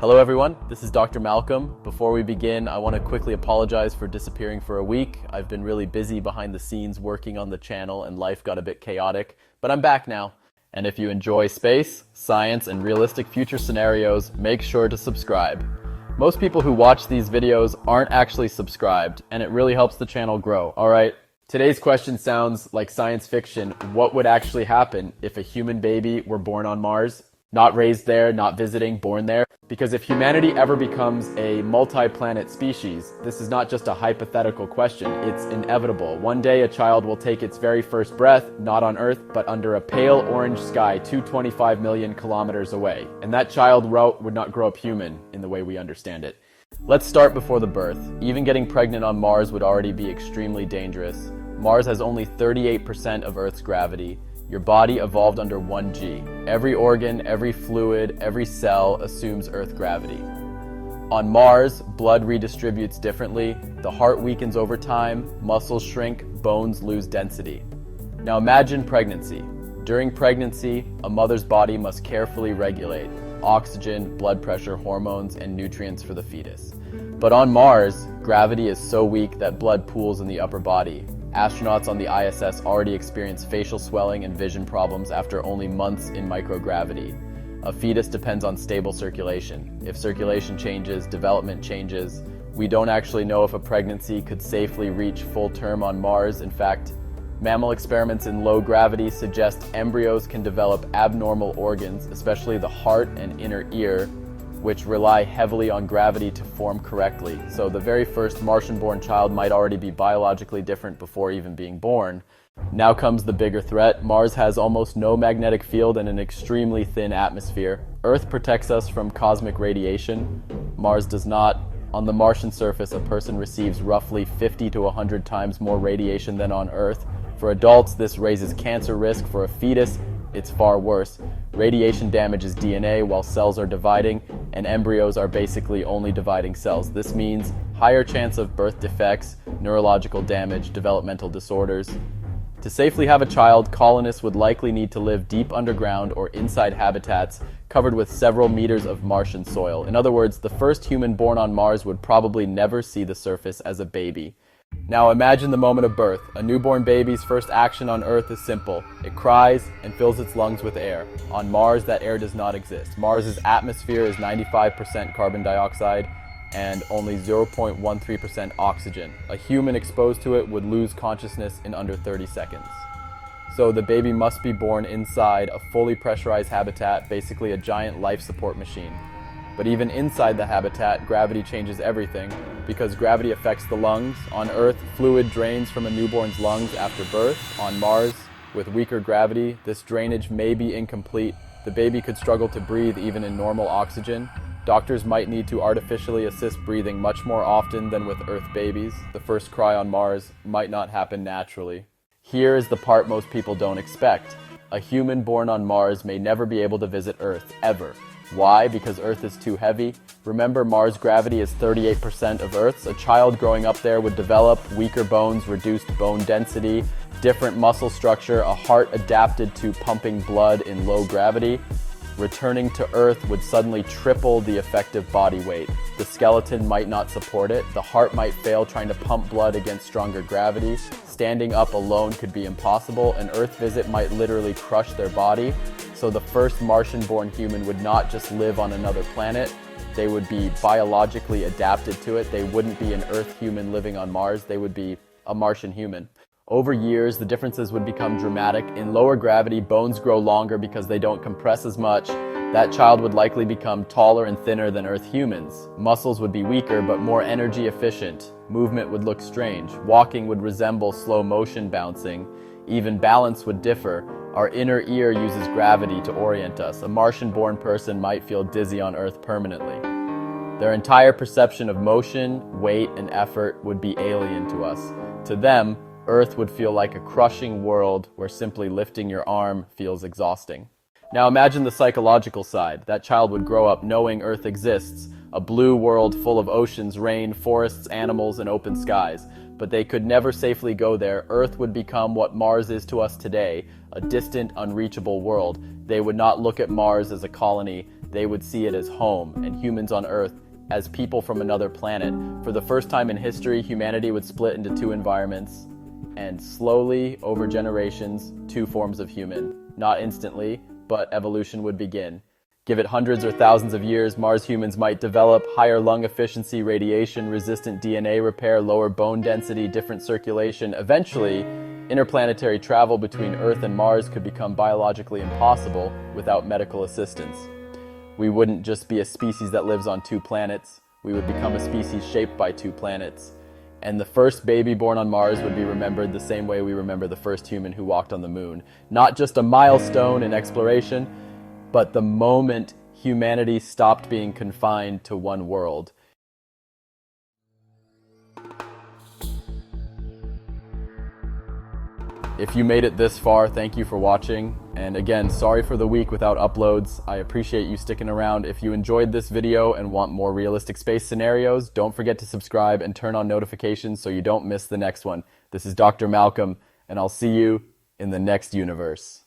Hello everyone, this is Dr. Malcolm. Before we begin, I want to quickly apologize for disappearing for a week. I've been really busy behind the scenes working on the channel and life got a bit chaotic, but I'm back now. And if you enjoy space, science, and realistic future scenarios, make sure to subscribe. Most people who watch these videos aren't actually subscribed, and it really helps the channel grow. Alright, today's question sounds like science fiction. What would actually happen if a human baby were born on Mars? Not raised there, not visiting, born there. Because if humanity ever becomes a multi-planet species, this is not just a hypothetical question, it's inevitable. One day a child will take its very first breath, not on Earth, but under a pale orange sky 225 million kilometers away. And that child would not grow up human in the way we understand it. Let's start before the birth. Even getting pregnant on Mars would already be extremely dangerous. Mars has only 38% of Earth's gravity. Your body evolved under 1G. Every organ, every fluid, every cell assumes Earth gravity. On Mars, blood redistributes differently, the heart weakens over time, muscles shrink, bones lose density. Now imagine pregnancy. During pregnancy, a mother's body must carefully regulate oxygen, blood pressure, hormones, and nutrients for the fetus. But on Mars, gravity is so weak that blood pools in the upper body. Astronauts on the ISS already experience facial swelling and vision problems after only months in microgravity. A fetus depends on stable circulation. If circulation changes, development changes. We don't actually know if a pregnancy could safely reach full term on Mars. In fact, mammal experiments in low gravity suggest embryos can develop abnormal organs, especially the heart and inner ear, which rely heavily on gravity to form correctly. So the very first Martian-born child might already be biologically different before even being born. Now comes the bigger threat. Mars has almost no magnetic field and an extremely thin atmosphere. Earth protects us from cosmic radiation. Mars does not. On the Martian surface, a person receives roughly 50 to 100 times more radiation than on Earth. For adults, this raises cancer risk. For a fetus, it's far worse. Radiation damages DNA while cells are dividing, and embryos are basically only dividing cells. This means higher chance of birth defects, neurological damage, developmental disorders. To safely have a child, colonists would likely need to live deep underground or inside habitats covered with several meters of Martian soil. In other words, the first human born on Mars would probably never see the surface as a baby. Now imagine the moment of birth. A newborn baby's first action on Earth is simple. It cries and fills its lungs with air. On Mars, that air does not exist. Mars's atmosphere is 95% carbon dioxide and only 0.13% oxygen. A human exposed to it would lose consciousness in under 30 seconds. So the baby must be born inside a fully pressurized habitat, basically a giant life support machine. But even inside the habitat, gravity changes everything because gravity affects the lungs. On Earth, fluid drains from a newborn's lungs after birth. On Mars, with weaker gravity, this drainage may be incomplete. The baby could struggle to breathe even in normal oxygen. Doctors might need to artificially assist breathing much more often than with Earth babies. The first cry on Mars might not happen naturally. Here is the part most people don't expect. A human born on Mars may never be able to visit Earth, ever. Why? Because Earth is too heavy. Remember, Mars gravity is 38% of Earth's. A child growing up there would develop weaker bones, reduced bone density, different muscle structure, a heart adapted to pumping blood in low gravity. Returning to Earth would suddenly triple the effective body weight. The skeleton might not support it. The heart might fail trying to pump blood against stronger gravity. Standing up alone could be impossible. An Earth visit might literally crush their body. So the first Martian-born human would not just live on another planet, they would be biologically adapted to it. They wouldn't be an Earth human living on Mars, they would be a Martian human. Over years, the differences would become dramatic. In lower gravity, bones grow longer because they don't compress as much. That child would likely become taller and thinner than Earth humans. Muscles would be weaker but more energy efficient. Movement would look strange. Walking would resemble slow motion bouncing. Even balance would differ. Our inner ear uses gravity to orient us. A Martian-born person might feel dizzy on Earth permanently. Their entire perception of motion, weight, and effort would be alien to us. To them, Earth would feel like a crushing world where simply lifting your arm feels exhausting. Now imagine the psychological side. That child would grow up knowing Earth exists, a blue world full of oceans, rain, forests, animals, and open skies. But they could never safely go there. Earth would become what Mars is to us today, a distant, unreachable world. They would not look at Mars as a colony. they would see it as home, and humans on Earth as people from another planet. For the first time in history, humanity would split into two environments, and slowly, over generations, two forms of human. Not instantly, but evolution would begin. Give it hundreds or thousands of years, Mars humans might develop higher lung efficiency, radiation-resistant DNA repair, lower bone density, different circulation. Eventually, interplanetary travel between Earth and Mars could become biologically impossible without medical assistance. We wouldn't just be a species that lives on two planets, we would become a species shaped by two planets. And the first baby born on Mars would be remembered the same way we remember the first human who walked on the moon. Not just a milestone in exploration, but the moment humanity stopped being confined to one world. If you made it this far, thank you for watching. And again, sorry for the week without uploads. I appreciate you sticking around. If you enjoyed this video and want more realistic space scenarios, don't forget to subscribe and turn on notifications so you don't miss the next one. This is Dr. Malcolm, and I'll see you in the next universe.